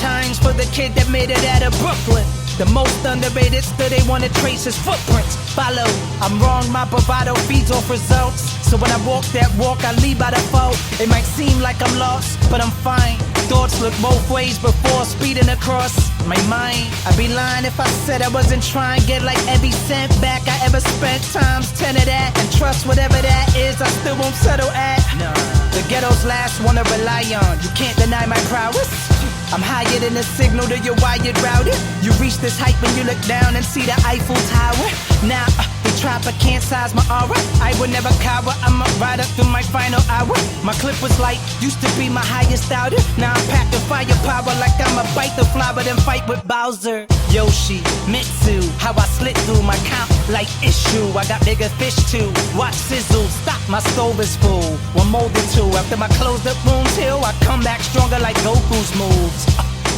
times for the kid that made it out of Brooklyn. The most underrated, still they wanna trace his footprints. Follow, I'm wrong, my bravado feeds off results. So when I walk that walk, I lead by the foe. It might seem like I'm lost, but I'm fine. Thoughts look both ways before speeding across my mind. I'd be lying if I said I wasn't trying. Get like every cent back I ever spent, times 10 of that. And trust whatever that is, I still won't settle at. The ghetto's last one to rely on. You can't deny my prowess. I'm higher than the signal to your wired router. You reach this height when you look down and see the Eiffel Tower. Now, the trapper can't size my aura. I would never cower, I'm a rider through my final hour. My clip was light, used to be my highest outer. Now I'm packed with firepower like I'ma bite the flower then fight with Bowser. Yoshi, Mitsu, how I slid through my count like issue. I got bigger fish too, watch sizzle, stop, my stove is full. One molded two, after my closed up wounds heal, I come back stronger like Goku's moves.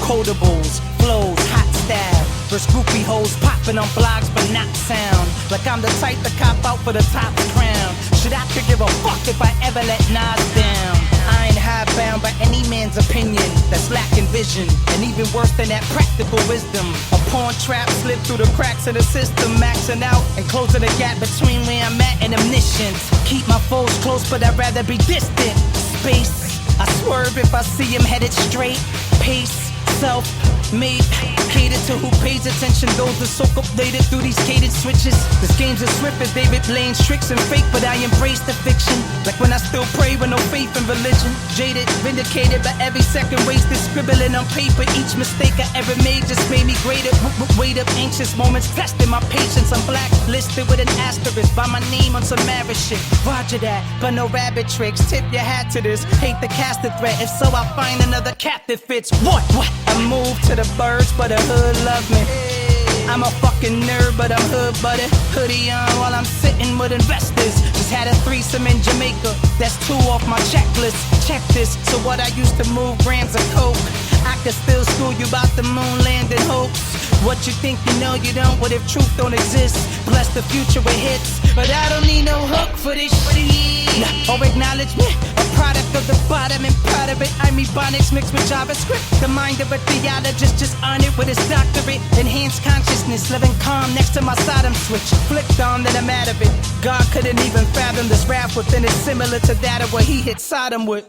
Quotables, flows, hot stab. Verse groupie hoes popping on blogs but not sound. Like I'm the type to cop out for the top crown. Shit, I could give a fuck if I ever let Nas down. I ain't high-bound by any man's opinion that's lacking vision. And even worse than that, practical wisdom. A pawn trap slip through the cracks of the system, maxing out and closing the gap between where I'm at and omniscience. Keep my foes close, but I'd rather be distant. Space, I swerve if I see him headed straight. Pace, self-made, catered to who pays attention. Those that soak updated through these catered switches. This game's as swift as David Blaine's tricks and fake, but I embrace the fiction. Like when I still pray with no faith in religion. Jaded, vindicated by every second wasted scribbling on paper. Each mistake I ever made just made me greater. Wait up, anxious moments testing my patience. I'm blacklisted with an asterisk by my name on some marriage shit. Roger that, but no rabbit tricks. Tip your hat to this. Hate to cast the threat. If so, I'll find another cat that fits. What? I move to the birds, but the hood love me. I'm a fucking nerd, but I'm hood buddy. Hoodie on while I'm sitting with investors. Just had a threesome in Jamaica. That's 2 off my checklist. Check this. So what I used to move grams of coke. I could still school you about the moon landing hoax. What you think you know you don't. What if truth don't exist? Bless the future with hits, but I don't need no hook for this shit. Or acknowledgement, a product of the bottom and proud of it. I'm Ebonics mixed with JavaScript. The mind of a theologist, just on it with his doctorate. Enhanced consciousness, living calm next to my Sodom switch. Flicked on that I'm out of it. God couldn't even fathom this rap within it, similar to that of what he hit Sodom with.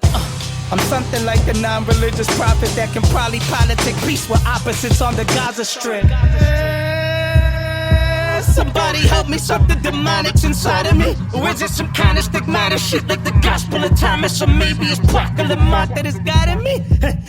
I'm something like a non-religious prophet that can probably politic peace with opposites on the Gaza Strip. Somebody help me, something demonics inside of me. Or is it some kind of stigmatic shit like the Gospel of Thomas? Or maybe it's Proclamant that is guiding me.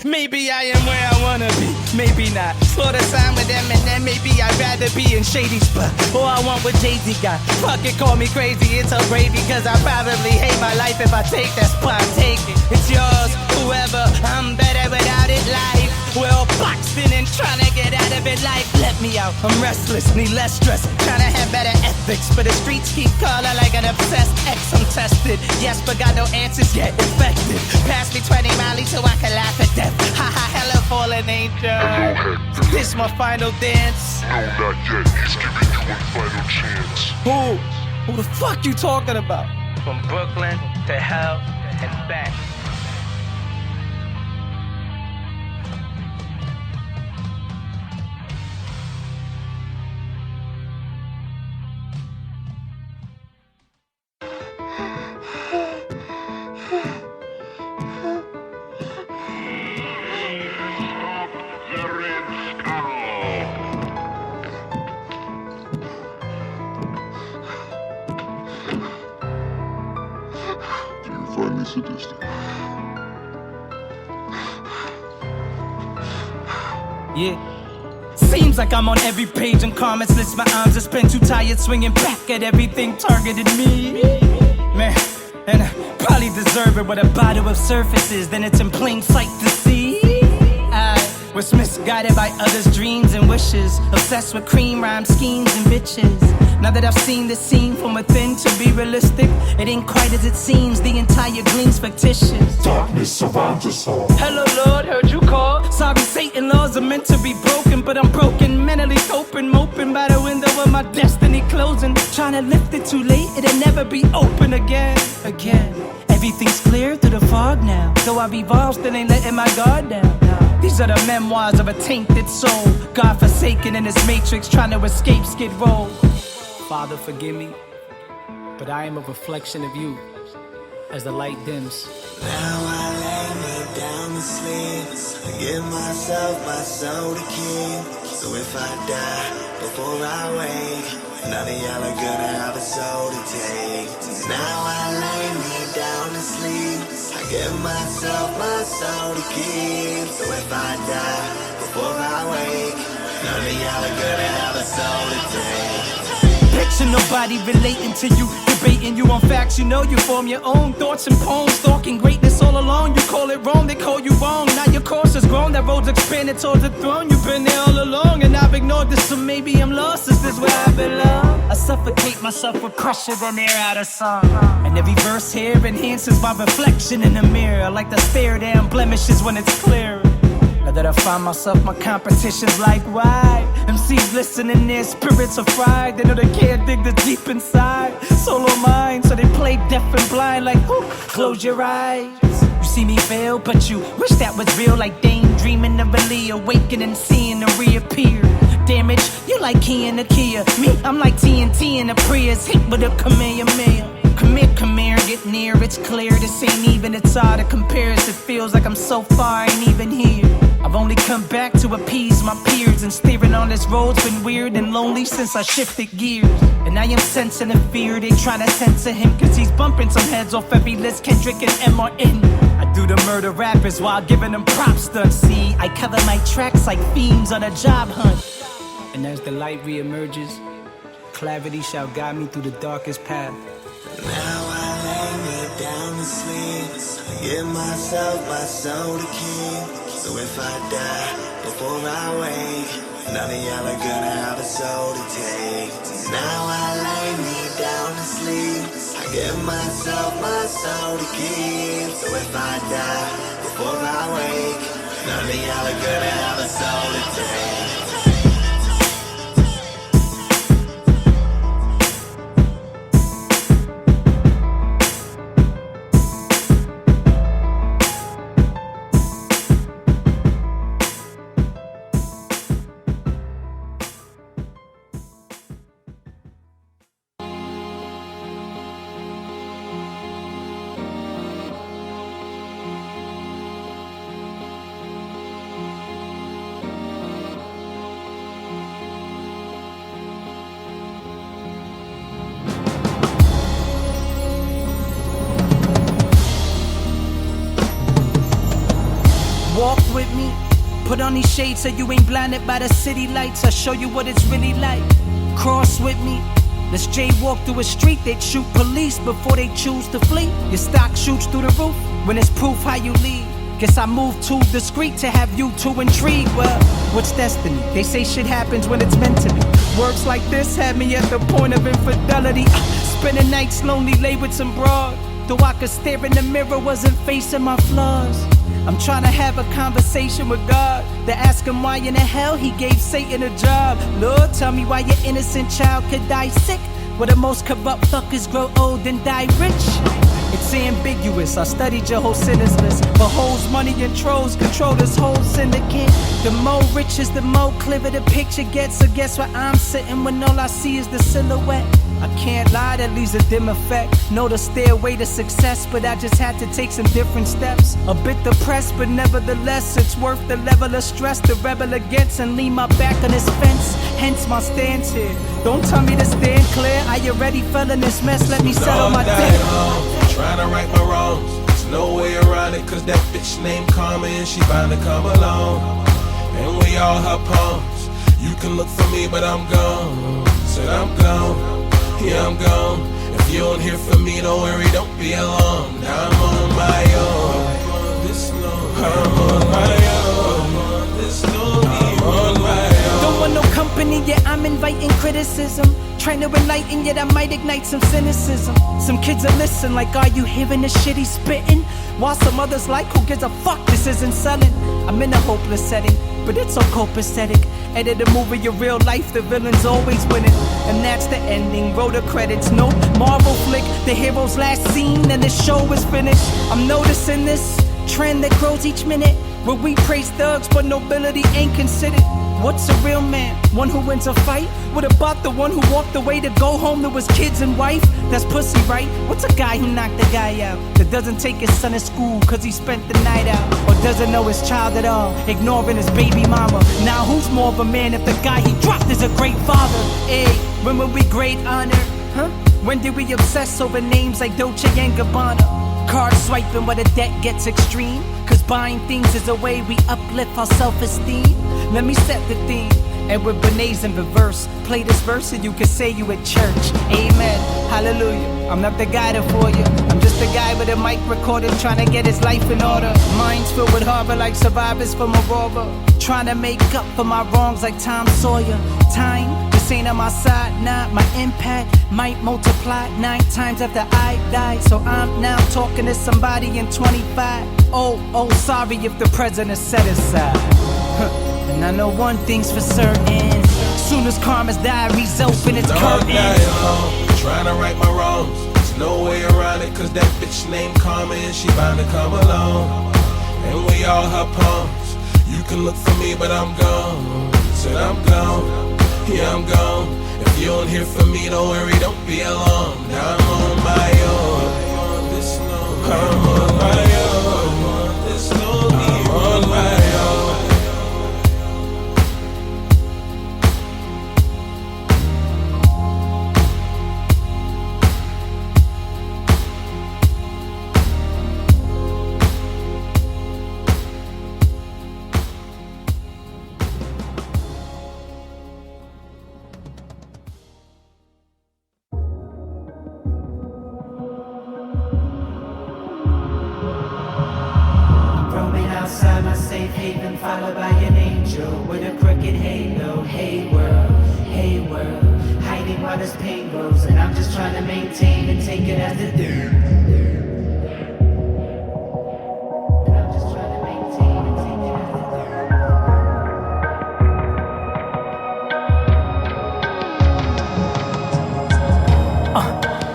Maybe I am where I wanna be, maybe not. Slaughter sign with them and then maybe I'd rather be in shady spot. Or I want what Jay-Z got. Fuck it, call me crazy, it's so gravy. Cause I probably hate my life if I take that spot, take it. It's yours, whoever, I'm better without it, life. We're all boxed in and trying to get out of it, life. Let me out, I'm restless, need less stress. Trying to have better ethics, but the streets keep calling like an obsessed ex. I'm tested, yes, but got no answers yet. Infected, pass me 20 miles so I can laugh at death. Ha ha, hello, fallen angel. This my final dance. No, not yet. He's giving you one final chance. Who the fuck you talking about? From Brooklyn to hell and back. Sadistic. Yeah. Seems like I'm on every page and comments list. My arms just been too tired swinging back at everything targeted me. Man, and I probably deserve it with a bottle of surfaces. Then it's in plain sight to see. I was misguided by others' dreams and wishes. Obsessed with cream rhyme schemes and bitches. Now that I've seen this scene from within to be realistic, it ain't quite as it seems. The entire gleam's fictitious. Darkness surrounds us all. Hello Lord, heard you call. Sorry Satan, laws are meant to be broken, but I'm broken, mentally coping, moping by the window of my destiny closing. Trying to lift it too late, it'll never be open again. Everything's clear through the fog now. Though I've evolved, still ain't letting my guard down. These are the memoirs of a tainted soul, God-forsaken in his matrix, trying to escape Skid Row. Father, forgive me, but I am a reflection of you as the light dims. Now I lay me down to sleep. I give myself my soul to keep. So if I die before I wake, none of y'all are gonna have a soul to take. Now I lay me down to sleep. I give myself my soul to keep. So if I die before I wake, none of y'all are gonna have a soul to take. Picture nobody relating to you, debating you on facts. You know you form your own thoughts and poems, stalking greatness all alone. You call it wrong, they call you wrong. Now your course has grown, that road's expanded towards the throne. You've been there all along, and I've ignored this, so maybe I'm lost. Is this where I belong? I suffocate myself with pressure, then air out a song. And every verse here enhances my reflection in the mirror, like the stare down blemishes when it's clear. Now that I find myself, my competition's like, why? MCs listening, their spirits are fried. They know they can't dig the deep inside. Solo mind, so they play deaf and blind like, ooh, close your eyes. You see me fail, but you wish that was real. Like daydreaming of really awakening, seeing her reappear. Damage, you like Key in a Kia. Me, I'm like TNT in a Prius, hit with a Kamehameha. Come here, get near, it's clear. This ain't even, it's hard to compare. It feels like I'm so far, I ain't even here. I've only come back to appease my peers, and steering on this road's been weird and lonely since I shifted gears. And I am sensing the fear, they try to censor him, cause he's bumping some heads off every list, Kendrick and MRN. I do the murder rappers while giving them props to see. I cover my tracks like fiends on a job hunt. And as the light reemerges, clarity shall guide me through the darkest path. Now I lay me down to sleep. I give myself my soul to keep. So if I die before I wake, none of y'all are gonna have a soul to take. Now I lay me down to sleep. I give myself my soul to keep. So if I die before I wake, none of y'all are gonna have a soul to take. Walk with me, put on these shades so you ain't blinded by the city lights. I'll show you what it's really like. Cross with me, let's jaywalk through a street. They'd shoot police before they choose to flee. Your stock shoots through the roof when it's proof how you lead. Guess I move too discreet to have you too intrigued. Well, what's destiny? They say shit happens when it's meant to be. Works like this had me at the point of infidelity. Spending nights lonely, lay with some broad. Though I could stare in the mirror, wasn't facing my flaws. I'm trying to have a conversation with God, to ask him why in the hell he gave Satan a job. Lord, tell me why your innocent child could die sick, where the most corrupt fuckers grow old and die rich. It's ambiguous, I studied your whole sentence list. But hoes, money, and trolls control this whole syndicate. The more riches, the more clearer the picture gets. So guess where I'm sitting when all I see is the silhouette. I can't lie, that leaves a dim effect. Know the stairway to success, but I just had to take some different steps. A bit depressed, but nevertheless, it's worth the level of stress to rebel against and lean my back on this fence. Hence my stance here. Don't tell me to stand clear. I already fell in this mess, let me settle my dick. Trying to right my wrongs. There's no way around it, cause that bitch named Karma and she bound to come along. And we all her pawns. You can look for me, but I'm gone. Said I'm gone. Yeah, I'm gone. If you don't hear from me, don't worry, don't be alarmed. Now I'm on my own. I'm on this long. I'm on my own. I'm on this long. I'm on my own. Don't want no company, yet I'm inviting criticism. Trying to enlighten, yet I might ignite some cynicism. Some kids will listen like, are you hearing the shit he's spitting? While some others like, who gives a fuck, this isn't selling. I'm in a hopeless setting, but it's so copacetic. Edit a movie, your real life, the villain's always winning. And that's the ending, roll the credits, no Marvel flick. The hero's last scene and the show is finished. I'm noticing this trend that grows each minute. Where we praise thugs, but nobility ain't considered. What's a real man? One who wins a fight? What about the one who walked away to go home to his kids and wife? That's pussy, right? What's a guy who knocked the guy out? That doesn't take his son to school cause he spent the night out? Or doesn't know his child at all, ignoring his baby mama? Now who's more of a man if the guy he dropped is a great father? Hey, when will we great honor? Huh? When did we obsess over names like Dolce and Gabbana? Card swiping where the debt gets extreme. Cause buying things is a way we uplift our self-esteem. Let me set the theme. And with Bernays in reverse, play this verse and you can say you at church. Amen, hallelujah. I'm not the guy to for you. I'm just a guy with a mic recorder trying to get his life in order. Minds filled with horror like survivors from Aurora. Trying to make up for my wrongs like Tom Sawyer. Time, this ain't on my side, nah. My impact might multiply 9 times after I die. So I'm now talking to somebody in 25. Oh, sorry if the president set aside. And I know one thing's for certain. Soon as karma's diary's open, it's curtains. Trying to right my wrongs. There's no way around it, cause that bitch named Karma and she bound to come along. And we all her pawns. You can look for me, but I'm gone. Said I'm gone, yeah I'm gone. If you don't hear from me, don't worry, don't be alone. Now I'm on my own. I'm on my own. I'm on my own. Outside my safe haven, followed by an angel with a crooked halo. Hey world, hiding while this pain grows, and I'm just trying to maintain and take it as the dirt.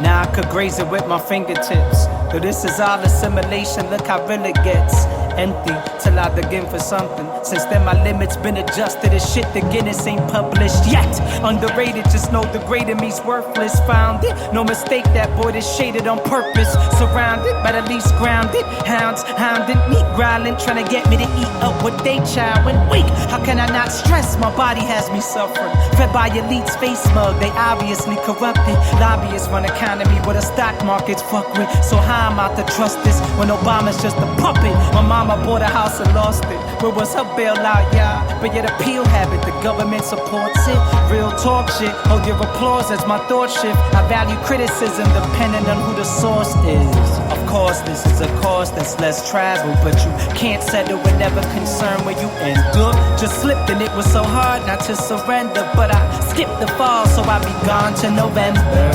Now I could graze it with my fingertips. Though this is all assimilation, look how real it gets. Empty till I begin for something. Since then my limits been adjusted. As shit the Guinness ain't published yet. Underrated, just know the greater me's worthless. Found it, no mistake that boy is shaded on purpose. Surrounded, but at least grounded. Hounds hounding, meat growling, trying to get me to eat up what they child when weak. How can I not stress? My body has me suffering. Fed by elites, face mug, they obviously corrupted. Lobbyists run economy where the stock market's fuck with. So how am I to trust this when Obama's just a puppet? My mama bought a house and lost it. Where was her bailout, y'all? But yet appeal habit, the government supports it. Real talk shit, hold your applause as my thought shift. I value criticism depending on who the source is. Of course, this is a course that's less travel, but you can't settle whenever concerned where you end up. Just slipped and it was so hard not to surrender, but I skipped the fall, so I'll be gone to November.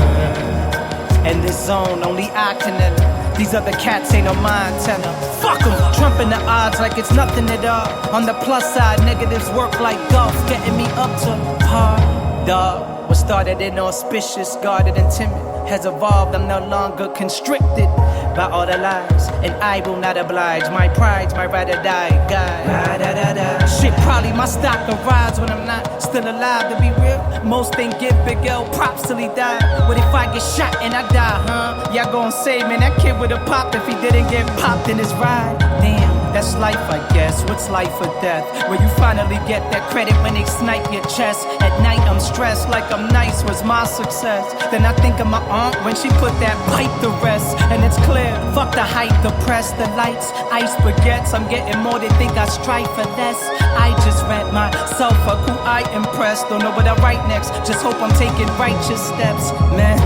And this zone, only I can enter. These other cats ain't on mine, tell them. Fuck them, trumping the odds like it's nothing at all. On the plus side, negatives work like golf, getting me up to par. Dog, what started inauspicious, guarded and timid, has evolved, I'm no longer constricted by all the lies, and I will not oblige. My pride's my ride or die guy. Shit, probably my stock arrives when I'm not still alive. To be real, most ain't give Big L props till he died. What if I get shot and I die, huh? Y'all gon' say, man, that kid would've popped if he didn't get popped in his ride. Damn, that's life, I guess. What's life or death? Where you finally get that credit when they snipe your chest. At night I'm stressed like I'm nice was my success. Then I think of my aunt when she put that pipe to rest. And it's clear, fuck the hype, the press, the lights, ice baguettes. I'm getting more, they think I strive for less. I just read myself, fuck who I impressed. Don't know what I write next, just hope I'm taking righteous steps. Man,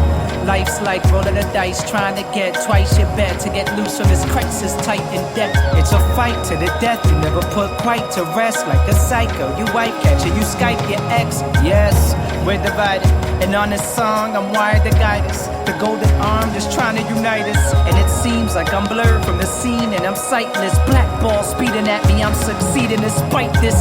life's like rolling the dice, trying to get twice your bet to get loose from this crisis tight in depth. It's a fight to the death, you never put quite to rest. Like a psycho, you wife catcher, you Skype your ex. Yes, we're divided, and on this song I'm wired to guide us. The golden arm just trying to unite us. And it seems like I'm blurred from the scene and I'm sightless. Black ball speeding at me, I'm succeeding despite this.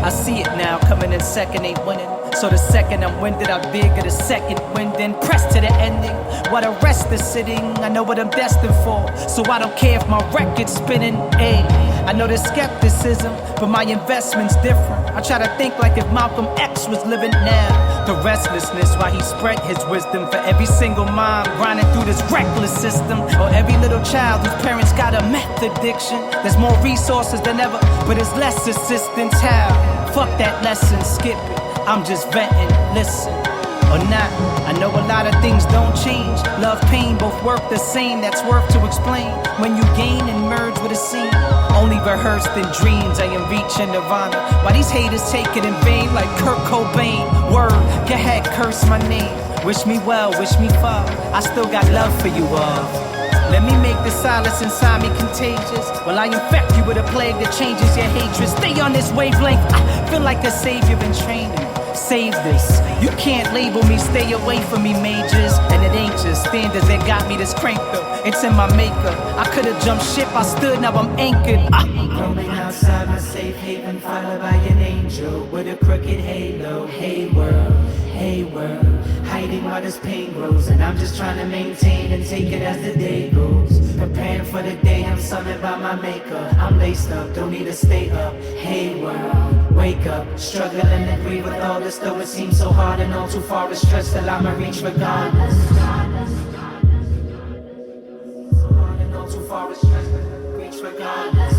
I see it now, coming in second ain't winning. So the second I'm winded, I'll dig at a second wind and press to the ending. While the rest is sitting, I know what I'm destined for. So I don't care if my record's spinning, ayy. I know there's skepticism, but my investment's different. I try to think like if Malcolm X was living now. The restlessness while he spread his wisdom for every single mom grinding through this reckless system, or every little child whose parents got a meth addiction. There's more resources than ever, but there's less assistance. How? Fuck that lesson, skip it. I'm just venting, listen. Or not, I know a lot of things don't change. Love, pain, both work the same. That's worth to explain. When you gain and merge with a scene, only rehearsed in dreams I am reaching nirvana. Why these haters take it in vain like Kurt Cobain? Word, go ahead, curse my name. Wish me well, wish me far. I still got love for you all. Let me make the silence inside me contagious, while I infect you with a plague that changes your hatred. Stay on this wavelength, I feel like a savior in training. Save this, you can't label me, stay away from me, majors. And it ain't just standards that got me this cranked up, it's in my makeup. I could've jumped ship, I stood, now I'm anchored. Roaming outside my safe haven, followed by an angel with a crooked halo. Hey world, hiding while this pain grows, and I'm just trying to maintain and take it as the day goes. Preparing for the day I'm summoned by my maker. I'm laced up, don't need to stay up. Hey world, wake up, struggling to breathe with all this, though it seems so hard and all too far to stretch till I'ma reach regardless. So hard and all too far to stretch till I reach regardless.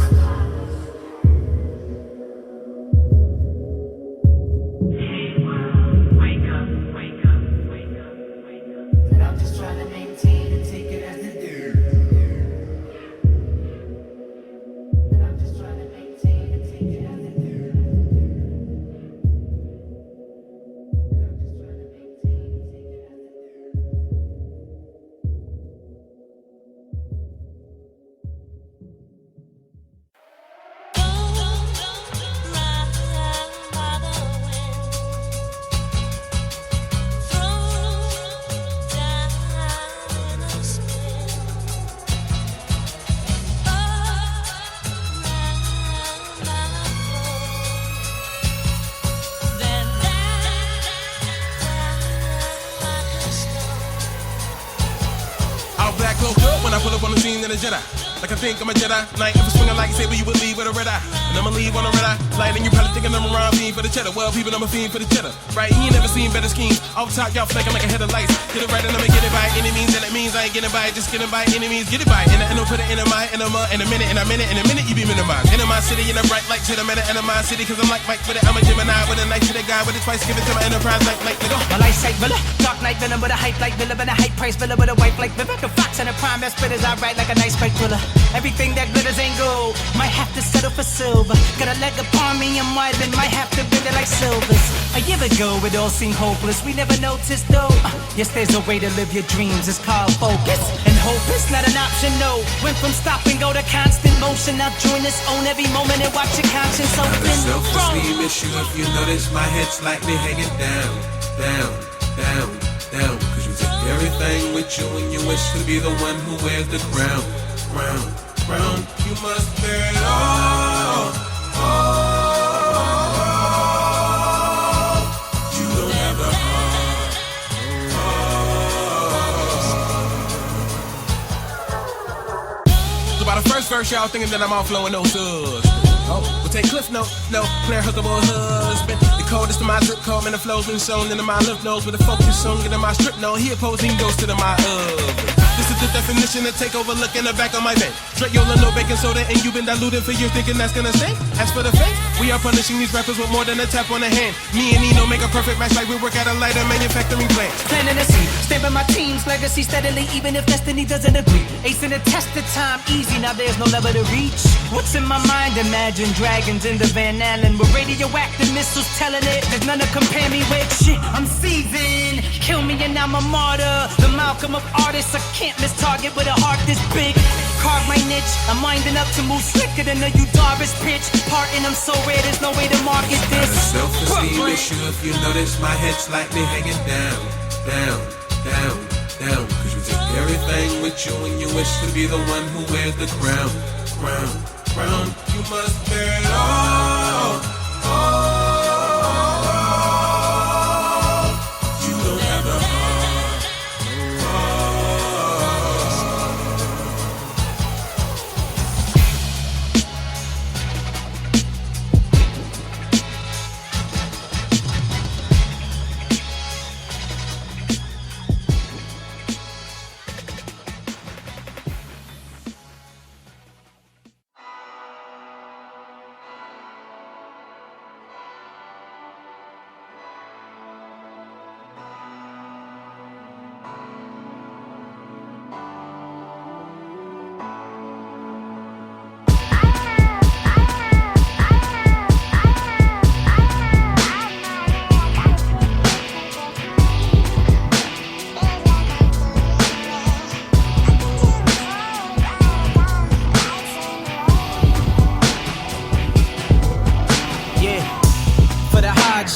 When I pull up on the scene in a Jedi, like I think I'm a Jedi Knight. If I swing a lightsaber, you would leave with a red eye, and I'ma leave on a red eye light. And you probably thinking I'm around fiend for the cheddar. Well, people, I'm a fiend for the cheddar, right? You ain't never seen better schemes. Off top, y'all flaking like a head of lights. Get it right and I'ma get it by any means, and it means I ain't getting by it, just getting by any means. Get it by, and I know put it in a mind, in a minute, and a minute, you be minimized. In my city, in a bright light, shit, I'm in my city, cause I'm like Mike with it. I'm a Gemini with a knife to the guy with it twice, give it to my enterprise like nigga. My life sight villa, dark night villain with a hype like villa, and a hype price villa with a wife like Vivek. A fox and a prime, that spitters I write like a nice spike thriller. Everything that glitters ain't gold, might have to settle for silver. Got a leg upon me and wide, then might have to bend it like silvers. A year ago it all seemed hopeless, we never noticed though. Yes, there's a way to live your dreams, it's called focus. And hope is not an option, no. Went from stop and go to constant motion. Now join us, own every moment and watch your conscience open. Self-esteem issue, if you notice my head slightly hanging down, down, down, down. Cause you take everything with you and you wish to be the one who wears the crown, crown, crown. You must bear it all, all. You don't have the heart, heart. So by the first verse, y'all thinking that I'm all flowing no subs. Oh, we'll take cliff note, no, player husband, husband. The coldest of my zip code, man, the flow's been shown into my lymph nodes with a focus on getting my strip note. He opposing ghosts to my This is the definition of take over, look in the back of my bed. Straight Yola, no baking soda, and you've been diluted for years thinking that's gonna stay. As for the fake, we are punishing these rappers with more than a tap on the hand. Me and Nino make a perfect match like we work at a lighter manufacturing plant. Planting a seed, stamping my team's legacy steadily, even if destiny doesn't agree. Acing the test of time, easy, now there's no level to reach. What's in my mind? Imagine dragons in the Van Allen with radioactive missiles telling it there's none to compare me with. Shit, I'm seasoned, kill me and I'm a martyr. The Malcolm of artists, I can't miss target with a heart this big. Carve my niche, I'm winding up to move slicker than a Udaris pitch. Parting, I'm so rare, there's no way to market this. Self-esteem issue, if you notice my head slightly hanging down, down, down, down. Cause you take everything with you and you wish to be the one who wears the crown, crown, crown. You must bear it all, all. You don't have the heart,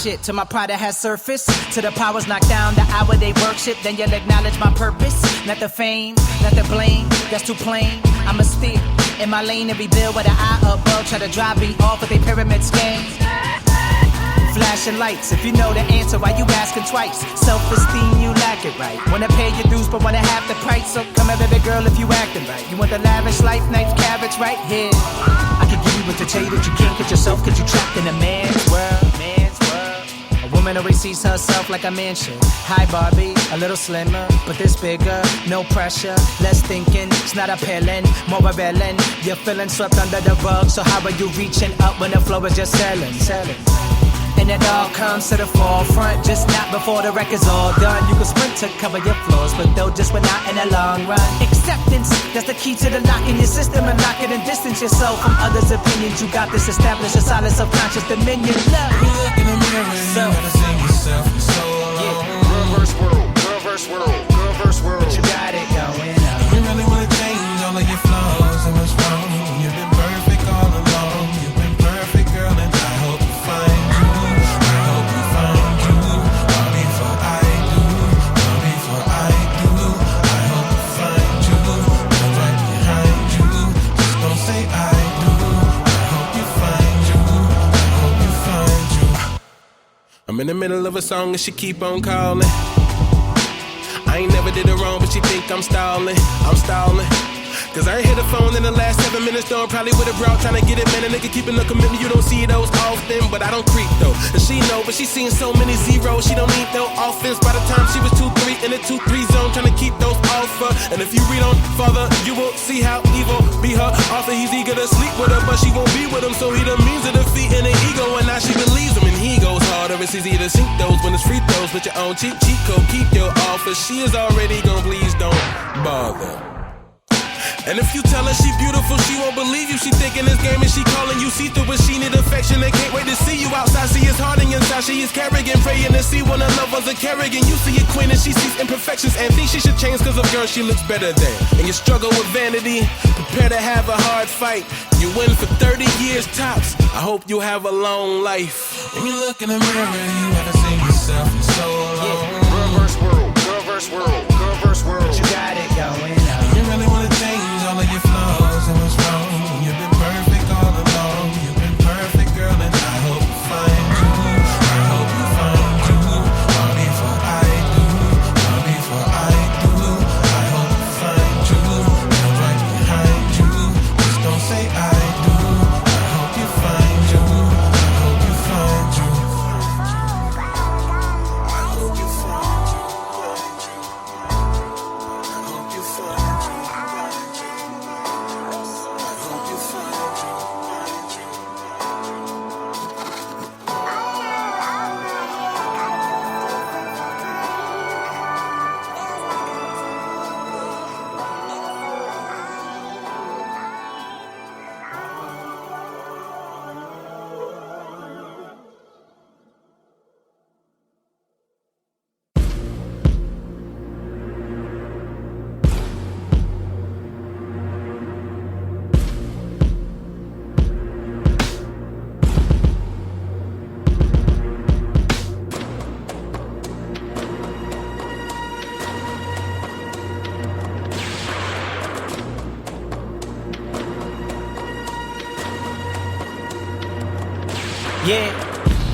shit till my pride has surfaced. Till the powers knocked down the hour they worship. Then you'll acknowledge my purpose. Not the fame, not the blame, that's too plain. I'ma steer in my lane and rebuild with an eye above. Try to drive me off with a pyramid scheme. Flashing lights, if you know the answer, why you asking twice? Self-esteem, you lack it right. Wanna pay your dues, but wanna have the price. So come here, baby girl, if you acting right. You want the lavish life, nice carrots right here. I can give you what to tell you that you can't get yourself, cause you trapped in a man's world, man's world. A woman always sees herself like a man should. Hi Barbie, a little slimmer, but this bigger. No pressure, less thinking, it's not appealing, more revealing. You're feeling swept under the rug, so how are you reaching up when the flow is just selling? And it all comes to the forefront, just not before the record's all done. You can sprint to cover your flaws, but they'll just win out in the long run. Acceptance, that's the key to the lock in your system. And lock it and distance yourself from others' opinions. You got this established, a solid subconscious dominion. Love. You look in the mirror, you gotta see yourself for so long. Girl verse world, girl verse world, girl verse world. You got it going on. You really wanna change all of your flaws and what's wrong. You've been perfect all along. You've been perfect, girl, and I hope you find you. I hope you find you. Long before I do. Long before I do. I hope you find you. I'm right behind you. Just don't say I do. I hope you find you. I hope you find you. I'm in the middle of a song and she keep on calling. I ain't never did it wrong, but she think I'm stalling. Cause I ain't hit the phone in the last 7 minutes, though. I'm probably with a bro trying to get it, man. A nigga keeping the commitment, you don't see those often. But I don't creep though, and she know, but she seen so many zeros. She don't need no offense. By the time she was 2-3 in the 2-3 zone, trying to keep those off her. And if you read on Father, you will see how evil be her author. He's eager to sleep with her, but she won't be with him. So he the means of defeat in the ego, and now she believes him. And he goes harder, it's easy to sink those when it's free throws. With your own cheat code, keep your offer. She is already gone, please don't bother. And if you tell her she beautiful, she won't believe you. She thinking this game and she calling you see through, but she need affection and can't wait to see you outside. See it's hard and inside, she is carrying, praying to see when her love was a carrigan. You see a queen and she sees imperfections and thinks she should change cause of girl she looks better than. And you struggle with vanity, prepare to have a hard fight. You win for 30 years tops, I hope you have a long life. When you look in the mirror, you haven't seen yourself in so long. Girl verse world, girl verse world, girl verse world. You got it going on. You really wanna change all of your flaws and what's wrong. You've been perfect all along. You've been perfect, girl, and I hope you find you. I hope you find you. Long before I do. Long before I do. I hope you find you. I'm right behind you. Just don't say I do. I hope you find you. I hope you find you. I hope you find you. I hope you find you. Yeah,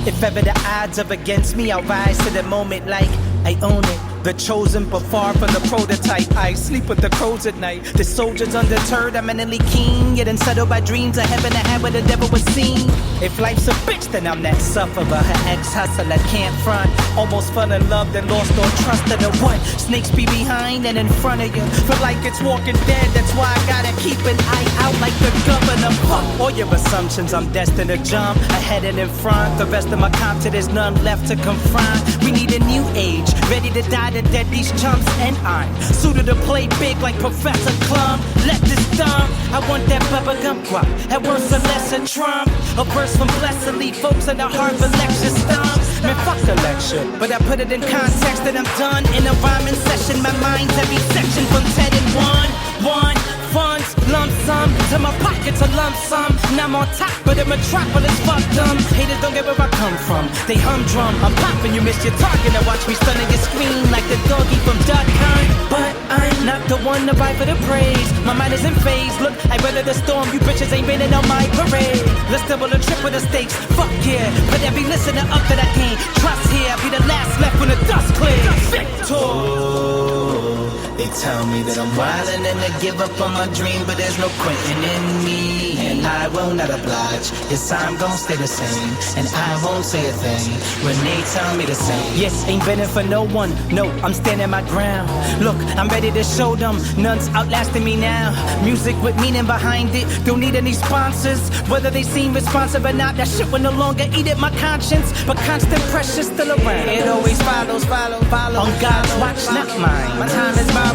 if ever the odds are against me, I'll rise to the moment like I own it. The chosen, but far from the prototype. I sleep with the crows at night. The soldiers undeterred, I'm mentally keen, yet unsettled by dreams of heaven and hell where the devil was seen. If life's a bitch, then I'm that sufferer. Her ex-hustler can't front. Almost fell in love, then lost all trust in her. What? Snakes be behind and in front of you. Feel like it's Walking Dead, that's why I gotta keep an eye out like the governor. Fuck all your assumptions, I'm destined to jump ahead and in front. The rest of my content, there's none left to confront. We need a new age, ready to die to dead these chumps. And I'm suited to play big like Professor Clum. Let this dumb, I want that bubblegum guap. At worst a lesser Trump. A verse from Blessed leave folks in the Harvard lecture stump. Man, fuck the lecture, but I put it in context that I'm done in a rhyming session. My mind's every section from 10 and 1. Funds, lump sum, to my pockets a lump sum. And I'm on top of the metropolis, fuck them. Haters don't get where I come from, they humdrum. I'm popping, you missed your target, now watch me stunning your screen like the doggy from Duck Hunt. But I'm not the one to fight for the praise. My mind is in phase, look, I weather the storm. You bitches ain't been in on my parade. Let's double or triple the stakes, fuck yeah. Put every listener up that I can. Trust here, be the last left when the dust clears. Oh, they tell me that I'm wildin' and I give up on my dream, but there's no quitting in me, and I will not oblige. Yes, I'm gon' stay the same, and I won't say a thing when they tell me the same. Yes, ain't bending for no one, no, I'm standing my ground. Look, I'm ready to show them, none's outlasting me now. Music with meaning behind it, don't need any sponsors. Whether they seem responsive or not, that shit will no longer eat at my conscience. But constant pressure's still around, it always follows. On God's watch, not mine. My time is borrowed.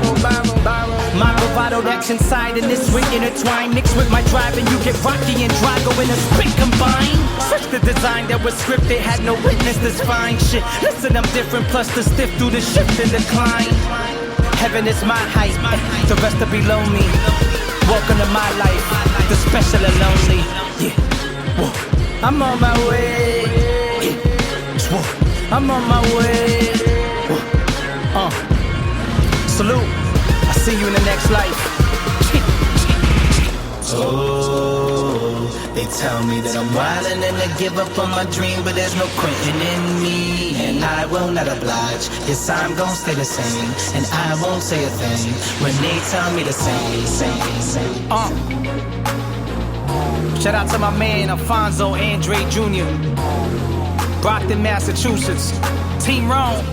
My bravado that's inside and this wit intertwined, mixed with my drive, and you get rocky and Drago in a spit combined. Such the design that was scripted, had no witness this fine shit. Listen, I'm different, plus the stiff through the shift and decline. Heaven is my height, the rest are below me. Welcome to my life, the special and lonely. Yeah, whoa. I'm on my way. Yeah, whoa. I'm on my way. Whoa. Salute. I see you in the next life. Oh, they tell me that I'm wildin' and I give up on my dream, but there's no quitting in me, and I will not oblige. Yes, I'm gon' stay the same, and I won't say a thing when they tell me the same. Shout out to my man Alfonso Andre Jr. Brockton, Massachusetts. Team Rome.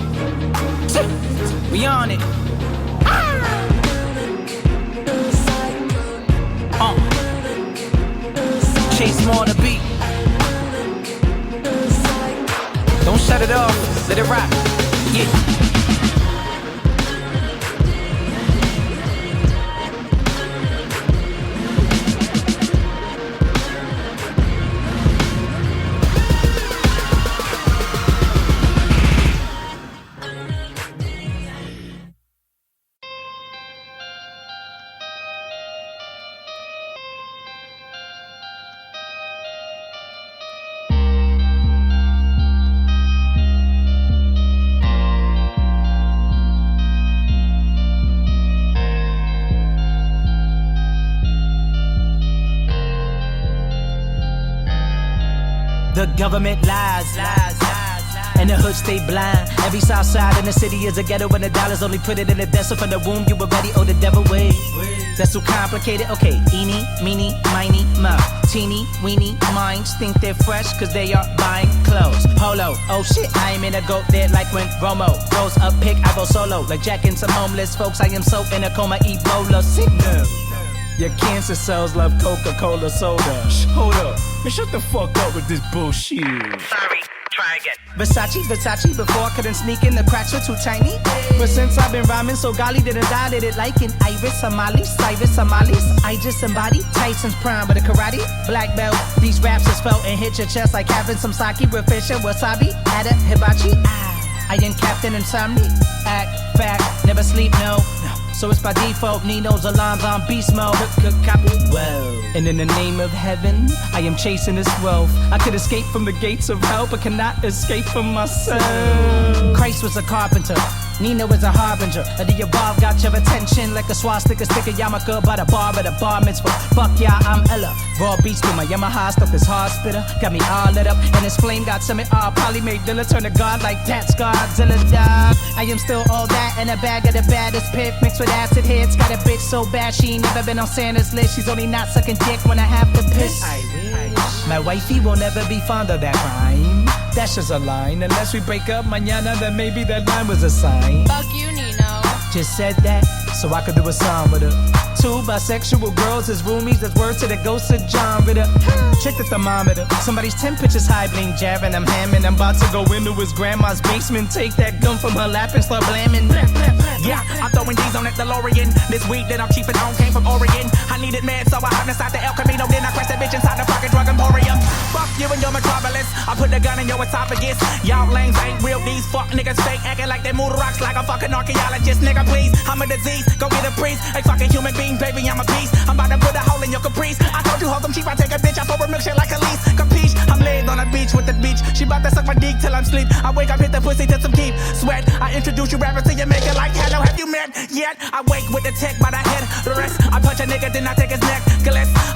We on it. Chase more on the beat. Don't shut it off, let it rock. Yeah. The government lies, and the hood stay blind. Every south side in the city is a ghetto, and the dollars only put it in the desk. So from the womb you already owe the devil way. That's too complicated. Okay, eeny, meeny, miny, mo. Teeny, weeny minds think they're fresh cause they are buying clothes. Polo, oh shit, I am in a goat there like when Romo throws a pick, I go solo. Like jacking some homeless folks, I am so in a coma, Ebola signal. Your cancer cells love Coca-Cola soda. Hold up, man, shut the fuck up with this bullshit. Sorry, try again. Versace, before I couldn't sneak in, the cracks were too tiny. But since I've been rhyming so golly, didn't die, did it like an Iris Somali, Cyrus Somalis. I just embody Tyson's prime with a karate black belt. These raps is felt and hit your chest like having some sake with fish and wasabi. Add a hibachi. I am Captain Insomni. Act, fact, never sleep, no. So it's by default, Nino's alarms on beast mode. Copy well. And in the name of heaven, I am chasing this wealth. I could escape from the gates of hell, but cannot escape from myself. Christ was a carpenter, Nino was a harbinger. The above got your attention like a swastika, stick a yarmulke by the bar at a bar mitzvah. Fuck yeah, I'm Ella. Raw beats through my Yamaha, stuff this hard spitter. Got me all lit up, and this flame got some Polly made Dilla turn to God like that's Godzilla dog. I am still all that in a bag of the baddest pip mixed with acid hits. Got a bitch so bad she ain't never been on Santa's list. She's only not sucking dick when I have to piss. I wish. My wifey will never be fond of that rhyme. That's just a line. Unless we break up mañana, then maybe that line was a sign. Fuck you, Nino. Just said that so I could do a song with her. 2 bisexual girls as roomies, that's word to the ghost of John Ritter. Check the thermometer, somebody's temperature's high, bling Jarren. I'm hamming, I'm about to go into his grandma's basement. Take that gun from her lap and start blamming. Yeah, I'm throwing D's on that DeLorean. This weed that I'm cheaping on came from Oregon. I needed meds, so I hopped inside the El Camino. Then I crashed that bitch inside the fucking drug emporium. Fuck you and your metropolis. I put the gun in your esophagus. Y'all lames ain't real, these fuck niggas fake, acting like they move rocks like a fucking archaeologist. Nigga, please, I'm a disease, go get a priest. A fucking human being, baby, I'm a beast. I'm about to put a hole in your caprice. I told you, hold them cheap, I take a bitch, I pour a milkshake like a lease. Capiche, I'm laid on a beach with the beach. She bout to suck my dick till I'm sleep. I wake up, hit the pussy till some deep sweat. I introduce you rappers to your maker like, hello, have you met yet? I wake with the tech by the head, the rest. I punch a nigga, then I take his neck.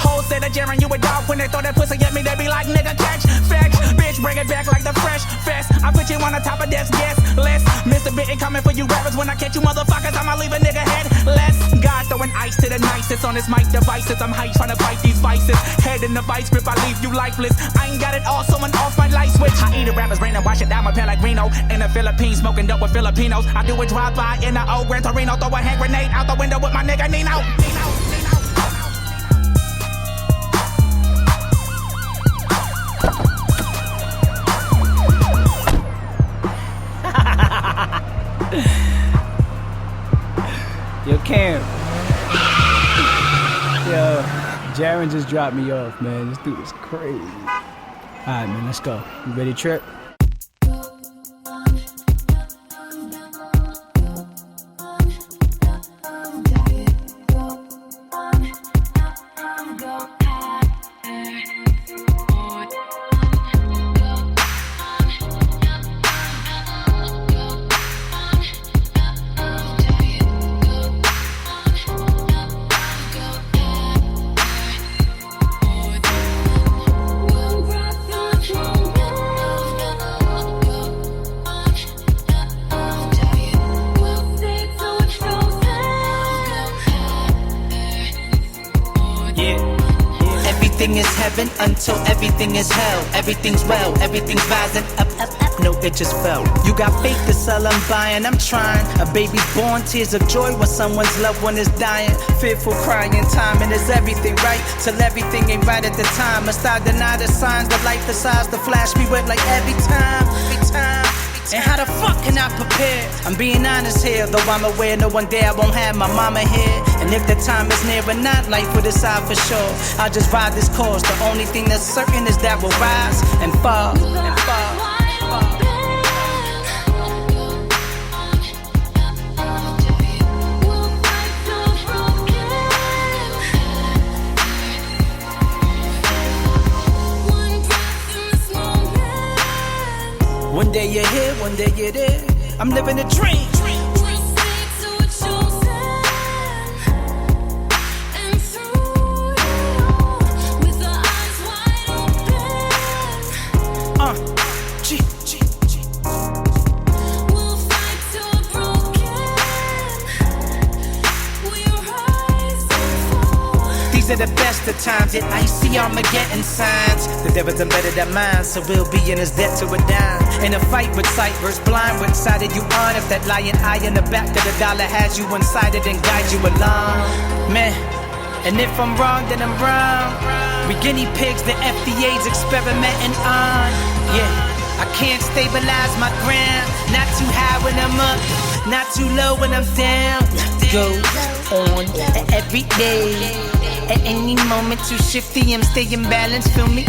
Hoes say that Jarren, you a dog. When they throw that pussy at me, they be like, nigga, catch, fetch. Bitch, bring it back like the fresh fest. I put you on the top of this, guess less. Mr. Benton coming for you rappers. When I catch you motherfuckers, I'ma leave a nigga headless. God throwing ice to the nicest on his mic devices. I'm hype trying to fight these vices. Head in the vice grip, I leave you lifeless. I ain't got it all, someone off my light switch. I eat a rapper's brain and wash it down my Pellegrino. In the Philippines, smoking dope with Filipinos. I do a drive-by in the old Gran Torino. Throw a hand grenade out the window with my nigga Nino. Yo, Cam. Yo, Jarren just dropped me off, man. This dude is crazy. Alright, man, let's go. You ready to trip? Everything is heaven until everything is hell. Everything's well, everything's rising up, up, up. No, it just fell. You got faith to sell, I'm buying, I'm trying. A baby's born, tears of joy when someone's loved one is dying. Fearful crying, timing is everything, right? Till everything ain't right at the time. Must I deny the signs, the light, the size, the flash be wet like every time, every time. And how the fuck can I prepare? I'm being honest here, though I'm aware no one there, I won't have my mama here. And if the time is near or not, life will decide for sure. I'll just ride this course, the only thing that's certain is that we'll rise and fall, and fall. One day you're here, one day you're there. I'm living a dream. These are the best of times, yet I see Armageddon signs. The devil's embedded at mine, so we'll be in his debt to a dime. In a fight with sight versus blind, what side are you on? If that lying eye in the back of the dollar has you one-sided and guide you along, man. And if I'm wrong, then I'm wrong. We guinea pigs, the FDA's experimenting on. Yeah, I can't stabilize my ground. Not too high when I'm up, not too low when I'm down. Go on every day. At any moment too shifty, I'm staying balanced, feel me?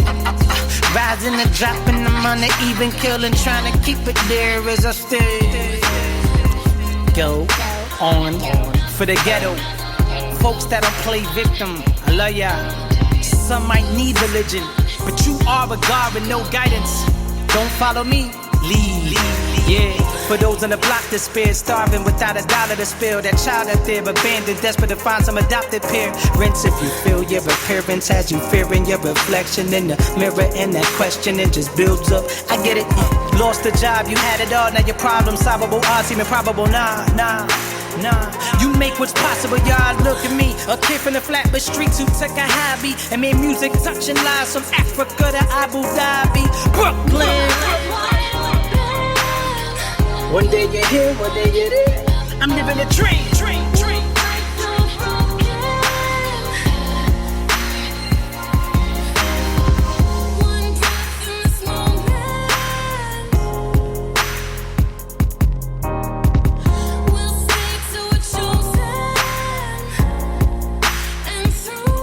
Rising and dropping, I'm on the even killing, trying to keep it there as I stay. Go on for the ghetto. Folks that don't play victim, I love ya. Some might need religion, but you are a God with no guidance. Don't follow me, lead. Yeah, for those on the block despair, starving without a dollar to spill. That child out there abandoned, desperate to find some adopted parents. If you feel your appearance has you fearing your reflection in the mirror, and that question it just builds up. I get it, lost a job, you had it all, now your problem solvable, odds seem improbable. Nah. You make what's possible, y'all. Look at me, a kid from the Flatbush streets who took a hobby and made music touching lives from Africa to Abu Dhabi, Brooklyn. One day you're here, one day you're there. I'm living a dream. We'll stay till we're chosen, and through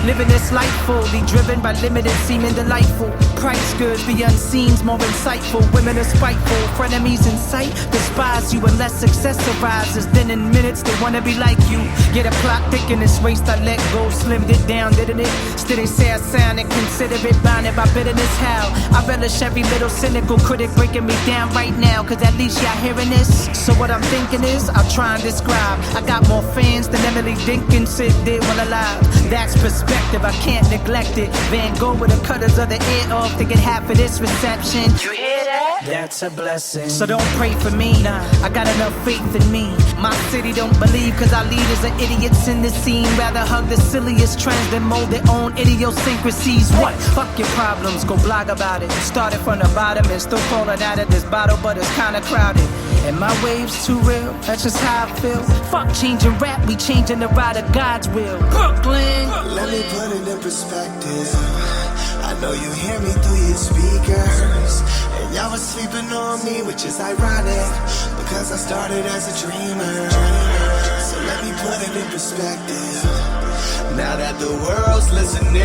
Living this life fully driven by limited seeming delightful. Price goods, the unseen's more insightful. Women are spiteful, frenemies in sight despise you unless success arises. Then in minutes they wanna be like you. Get a plot thick in this waist, I let go, slimmed it down, didn't it? Still they say I sound and consider it blinded by bitterness. How I relish every little cynical critic breaking me down right now, cause at least y'all hearing this. So what I'm thinking is, I'll try and describe. I got more fans than Emily Dickinson did while alive. That's perspective, I can't neglect it. Van Gogh with the cutters of the ear off to get half of this reception. You hear that? That's a blessing. So don't pray for me, nah, I got enough faith in me. My city don't believe cause our leaders are idiots in the scene. Rather hug the silliest trends than mold their own idiosyncrasies. What? Fuck your problems, go blog about it. Started from the bottom and still falling out of this bottle, but it's kinda crowded. And my waves too real, that's just how I feel. Fuck changing rap, we changing the ride of God's will. Brooklyn! Let me put it in perspective. I know you hear me through your speakers. And y'all was sleeping on me, which is ironic, because I started as a dreamer. So let me put it in perspective. Now that the world's listening,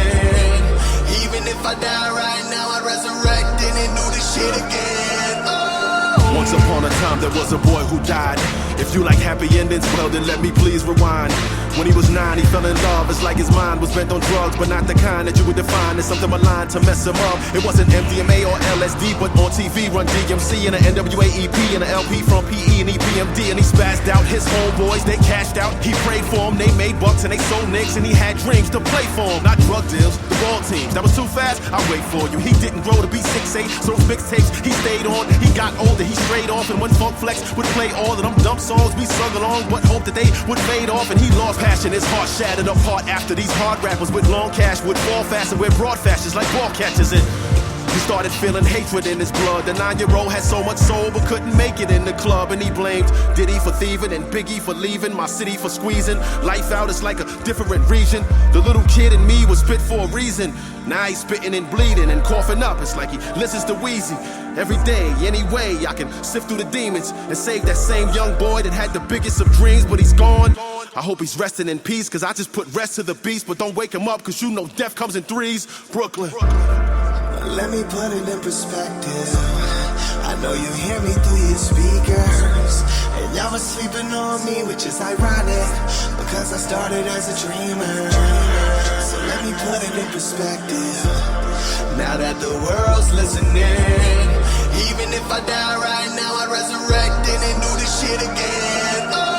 even if I die right now, I resurrect and do this shit again. Oh. Once upon a time there was a boy who died. If you like happy endings, well then let me please rewind. When he was 9, he fell in love. It's like his mind was bent on drugs, but not the kind that you would define as something maligned to mess him up. It wasn't MDMA or LSD, but on TV run DMC and an NWA EP and an LP from PE and EPMD. And he spazzed out his homeboys, they cashed out. He prayed for them, they made bucks and they sold nicks. And he had dreams to play for them, not drug deals, the ball teams. That was too fast, I'll wait for you. He didn't grow to be 6'8", so those mixtapes he stayed on. He got older, he strayed off, and when Funk Flex would play all of them dump songs, we sung along, but hoped that they would fade off. And he lost passion, his heart shattered apart after these hard rappers with long cash would fall fast and wear broad fashions like ball catchers. And he started feeling hatred in his blood. The 9-year-old had so much soul but couldn't make it in the club. And he blamed Diddy for thieving and Biggie for leaving, my city for squeezing life out. It's like a different region. The little kid in me was spit for a reason. Now he's spitting and bleeding and coughing up. It's like he listens to Wheezy every day. Anyway, I can sift through the demons and save that same young boy that had the biggest of dreams, but he's gone. I hope he's resting in peace, cause I just put rest to the beast. But don't wake him up, cause you know death comes in threes. Brooklyn. Let me put it in perspective. I know you hear me through your speakers. And y'all was sleeping on me, which is ironic, because I started as a dreamer. So let me put it in perspective. Now that the world's listening, even if I die right now, I resurrect and do this shit again. Oh.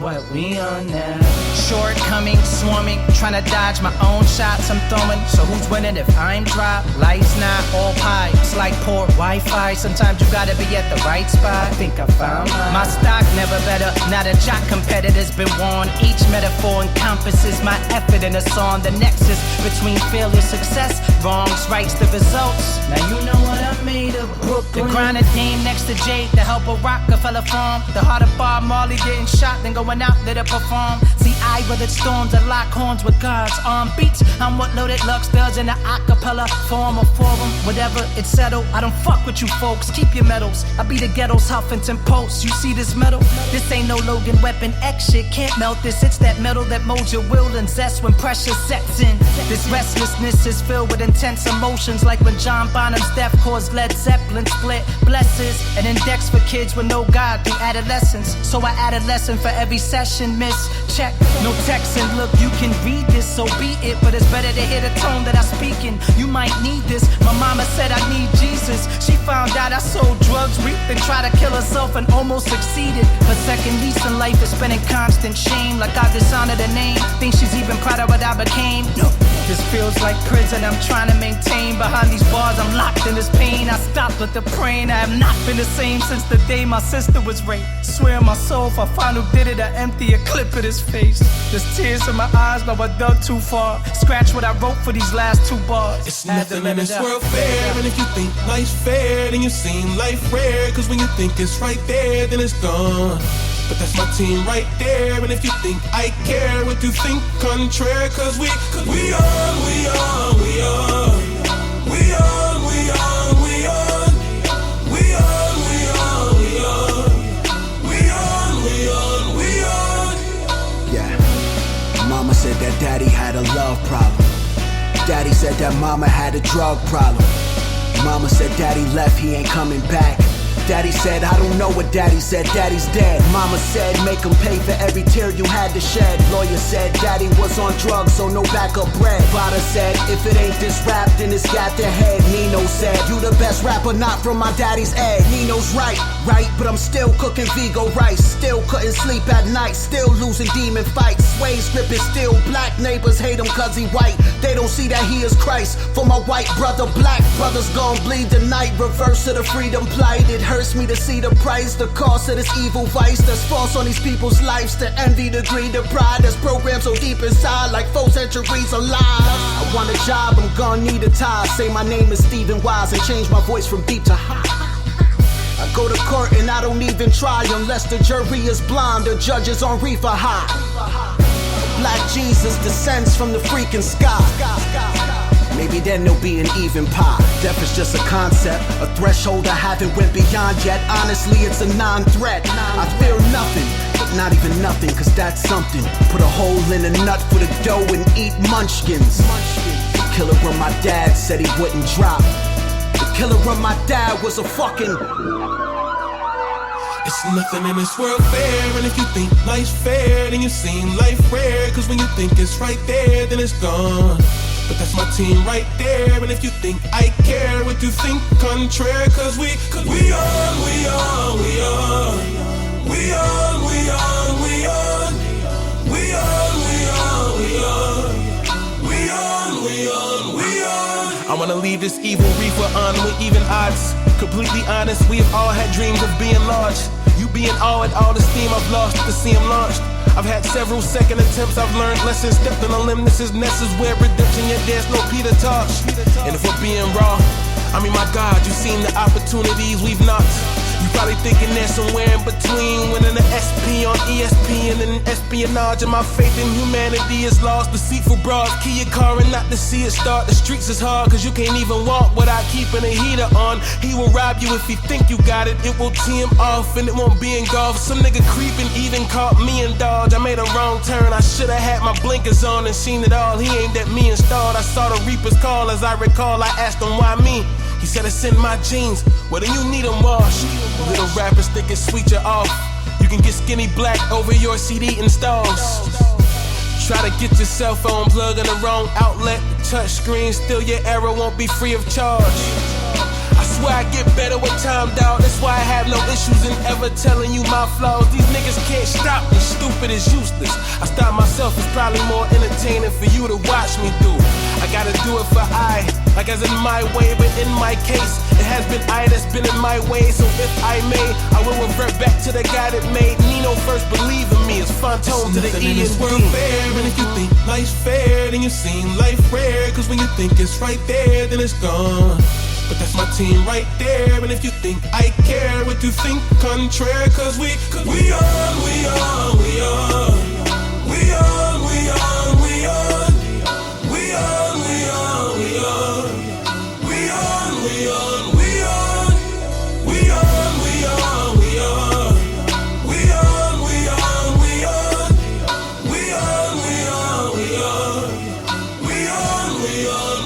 What we on now? Shortcoming, swarming, trying to dodge my own shots I'm throwing. So who's winning if I'm dropped? Life's not all pie, it's like poor Wi-Fi. Sometimes you gotta be at the right spot. I think I found mine. My stock never better, now the jock competitor's been worn. Each metaphor encompasses my effort in a song. The nexus between failure, success, wrongs, rights, the results. Now you know what I'm made of, Brooklyn. The grinded name next to Jade, the help of Rockefeller farm. The heart of Bob Marley getting shot, then going out there to perform. See, I weathered storms that lock horns with God's arm beats. I'm what Loaded Lux does in the acapella form or forum. Whatever, it's settled. I don't fuck with you folks, keep your medals. I be the ghetto's Huffington Post. You see this metal? This ain't no Logan Weapon X shit, can't melt this. It's that metal that molds your will and zest when pressure sets in. This restlessness is filled with intense emotions, like when John Bonham's death caused Led Zeppelin split. Blesses an index for kids with no God through adolescence. So I add a lesson for every session, miss. Check, no texting. Look, you can read this, so be it. But it's better to hear the tone that I speak in. You might need this. My mama said I need Jesus. She found out I sold drugs, reaped, and tried to kill herself and almost succeeded. Her second lease in life is spent in constant shame, like I dishonored her name. Think she's even proud of what I became? No. This feels like prison I'm trying to maintain. Behind these bars I'm locked in this pain. I stopped with the praying. I have not been the same since the day my sister was raped. Swear on my soul if I find who did it I empty a clip of his face. There's tears in my eyes, no I dug too far. Scratch what I wrote for these last 2 bars. It's nothing in this world fair. And if you think life's fair, then you seen life rare. Cause when you think it's right there, then it's gone. But that's my team right there. And if you think I care, what you think contrary? Cause we on, we on, we on. We on, we on, we on. We on, we on, we on. We on, we on, we on. Yeah. Mama said that daddy had a love problem. Daddy said that mama had a drug problem. Mama said daddy left, he ain't coming back. Daddy said, I don't know what daddy said, daddy's dead. Mama said, make him pay for every tear you had to shed. Lawyer said, daddy was on drugs, so no backup bread. Vada said, if it ain't this rap, then it's got the head. Nino said, you the best rapper, not from my daddy's egg. Nino's right, but I'm still cooking Vigo rice. Still couldn't sleep at night, still losing demon fights. Sway's grip is still black, neighbors hate him cause he white. They don't see that he is Christ. For my white brother, black brothers gon' bleed tonight. Reverse of the freedom plight, it hurts me to see the price, the cost of this evil vice that's false on these people's lives. The envy, the greed, the pride that's programmed so deep inside, like 4 centuries of lies. I want a job, I'm gonna need a tie. Say my name is Stephen Wise and change my voice from deep to high. I go to court and I don't even try unless the jury is blind, the judge is on reefer high. Black Jesus descends from the freaking sky. Maybe then there'll be an even pie. Death is just a concept, a threshold I haven't went beyond yet. Honestly, it's a non-threat. I fear nothing, but not even nothing, cause that's something. Put a hole in a nut for the dough and eat munchkins. The killer of my dad said he wouldn't drop. The killer of my dad was a fucking... It's nothing in this world fair. And if you think life's fair, then you seen life rare. Cause when you think it's right there, then it's gone. But that's my team right there. And if you think I care, what you think contrary? Cause we on, we on, we on. We on, we on, we on. We on, we on, we on. We on, we on, we on. I wanna leave this evil reefer on with even odds. Completely honest, we have all had dreams of being large. You being awed, all the steam I've lost to see him launched. I've had several second attempts, I've learned lessons. Stepped on a limb, this is where redemption, yet there's no Peter Tosh. And if we're being raw, I mean my God, you've seen the opportunities we've knocked. You probably thinking there's somewhere in between, winning an SP on ESP and an espionage. And my faith in humanity is lost. Deceitful broads, key your car and not to see it start. The streets is hard cause you can't even walk without keeping a heater on. He will rob you if he think you got it. It will tee him off and it won't be engulfed. Some nigga creeping even caught me in Dodge. I made a wrong turn, I should've had my blinkers on and seen it all. He aimed at me installed. I saw the Reaper's call as I recall. I asked him why me. He said it's in my jeans, well then you need them washed. Little rappers think it's sweet, you're off. You can get skinny black over your CD installs. Try to get your cell phone plug in the wrong outlet. Touch screen, still your error won't be free of charge. I swear I get better with time, dawg. That's why I have no issues in ever telling you my flaws. These niggas can't stop me, stupid is useless. I stop myself, it's probably more entertaining for you to watch me do. I gotta do it for I, like as in my way, but in my case, it has been I that's been in my way. So if I may, I will revert back to the guy that made Nino first believe in me. It's Fantone to the E is world fair. And if you think life's fair, then you've seen life rare. Cause when you think it's right there, then it's gone. But that's my team right there. And if you think I care, what you think contrary? Cause we on, we on, we on. We on, we on, we on. We on, we on, we on. We on, we on, we on. We on, we on, we on. We on, we on, we on. We on, we on, we on. We on, we on.